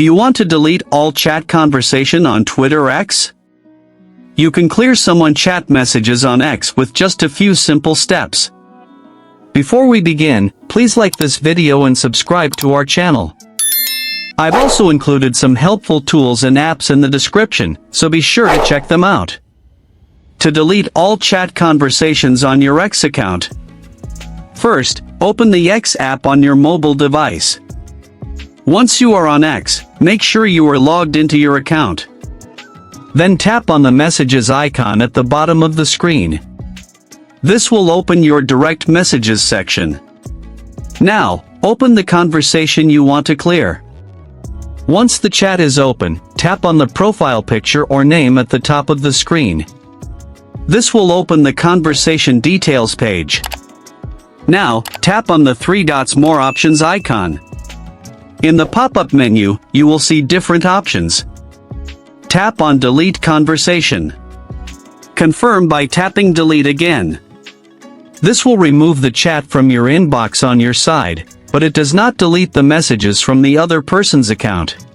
Do you want to delete all chat conversation on Twitte or X? You can clear someone's chat messages on X with just a few simple steps. Before we begin, please like this video and subscribe to our channel. I've also included some helpful tools and apps in the description, so be sure to check them out. To delete all chat conversations on your X account, first, open the X app on your mobile device. Once you are on X, make sure you are logged into your account. Then tap on the messages icon at the bottom of the screen. This will open your direct messages section. Now, open the conversation you want to clear. Once the chat is open, tap on the profile picture or name at the top of the screen. This will open the conversation details page. Now, tap on the 3 dots more options icon. In the pop-up menu, you will see different options. Tap on delete conversation. Confirm by tapping delete again. This will remove the chat from your inbox on your side, but it does not delete the messages from the other person's account.